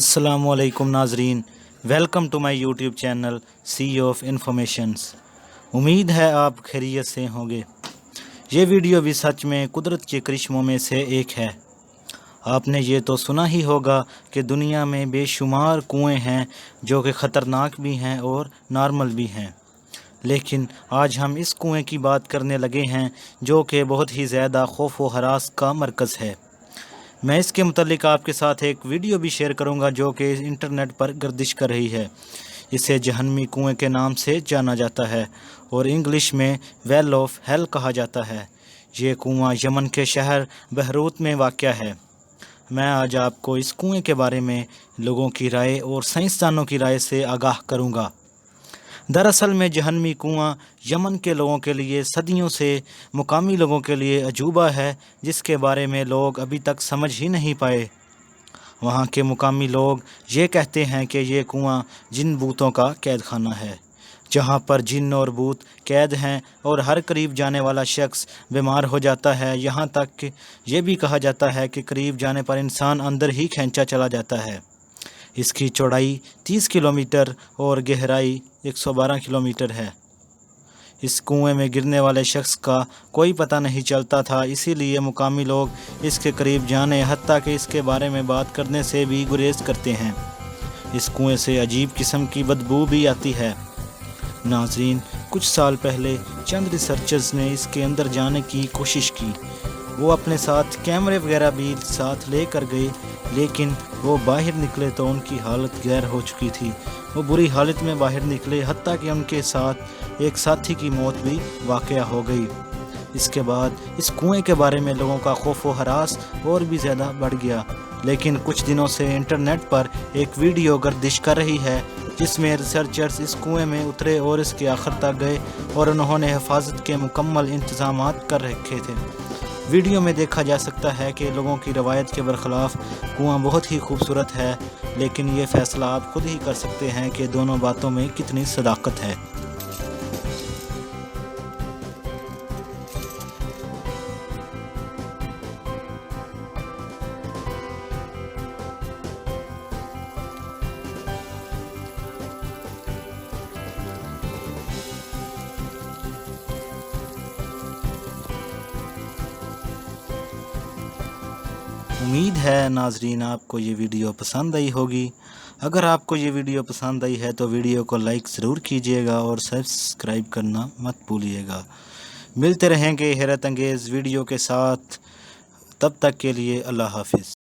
السلام علیکم ناظرین، welcome to my YouTube channel sea of informations. امید ہے آپ خیریت سے ہوں گے۔ یہ ویڈیو بھی سچ میں قدرت کے کرشموں میں سے ایک ہے۔ آپ نے یہ تو سنا ہی ہوگا کہ دنیا میں بے شمار کنویں ہیں جو کہ خطرناک بھی ہیں اور نارمل بھی ہیں، لیکن آج ہم اس کنویں کی بات کرنے لگے ہیں جو کہ بہت ہی زیادہ خوف و ہراس کا مرکز ہے۔ میں اس کے متعلق آپ کے ساتھ ایک ویڈیو بھی شیئر کروں گا جو کہ انٹرنیٹ پر گردش کر رہی ہے۔ اسے جہنمی کنویں کے نام سے جانا جاتا ہے اور انگلش میں ویل آف ہیل کہا جاتا ہے۔ یہ کنواں یمن کے شہر بیروت میں واقع ہے۔ میں آج آپ کو اس کنویں کے بارے میں لوگوں کی رائے اور سائنسدانوں کی رائے سے آگاہ کروں گا۔ دراصل میں جہنمی کنواں یمن کے لوگوں کے لیے صدیوں سے مقامی لوگوں کے لیے عجوبہ ہے جس کے بارے میں لوگ ابھی تک سمجھ ہی نہیں پائے۔ وہاں کے مقامی لوگ یہ کہتے ہیں کہ یہ کنواں جن بوتوں کا قید خانہ ہے، جہاں پر جن اور بوت قید ہیں اور ہر قریب جانے والا شخص بیمار ہو جاتا ہے۔ یہاں تک کہ یہ بھی کہا جاتا ہے کہ قریب جانے پر انسان اندر ہی کھینچا چلا جاتا ہے۔ اس کی چوڑائی 30 کلومیٹر اور گہرائی 112 کلومیٹر ہے۔ اس کنویں میں گرنے والے شخص کا کوئی پتہ نہیں چلتا تھا، اسی لیے مقامی لوگ اس کے قریب جانے حتیٰ کہ اس کے بارے میں بات کرنے سے بھی گریز کرتے ہیں۔ اس کنویں سے عجیب قسم کی بدبو بھی آتی ہے۔ ناظرین، کچھ سال پہلے چند ریسرچرز نے اس کے اندر جانے کی کوشش کی۔ وہ اپنے ساتھ کیمرے وغیرہ بھی ساتھ لے کر گئے، لیکن وہ باہر نکلے تو ان کی حالت غیر ہو چکی تھی۔ وہ بری حالت میں باہر نکلے، حتیٰ کہ ان کے ساتھ ایک ساتھی کی موت بھی واقع ہو گئی۔ اس کے بعد اس کنویں کے بارے میں لوگوں کا خوف و ہراس اور بھی زیادہ بڑھ گیا، لیکن کچھ دنوں سے انٹرنیٹ پر ایک ویڈیو گردش کر رہی ہے جس میں ریسرچرز اس کنویں میں اترے اور اس کے آخر تک گئے اور انہوں نے حفاظت کے مکمل انتظامات کر رکھے تھے۔ ویڈیو میں دیکھا جا سکتا ہے کہ لوگوں کی روایت کے برخلاف کنواں بہت ہی خوبصورت ہے، لیکن یہ فیصلہ آپ خود ہی کر سکتے ہیں کہ دونوں باتوں میں کتنی صداقت ہے۔ امید ہے ناظرین آپ کو یہ ویڈیو پسند آئی ہوگی۔ اگر آپ کو یہ ویڈیو پسند آئی ہے تو ویڈیو کو لائک ضرور کیجیے گا اور سبسکرائب کرنا مت بھولیے گا۔ ملتے رہیں گے حیرت انگیز ویڈیو کے ساتھ، تب تک کے لیے اللہ حافظ۔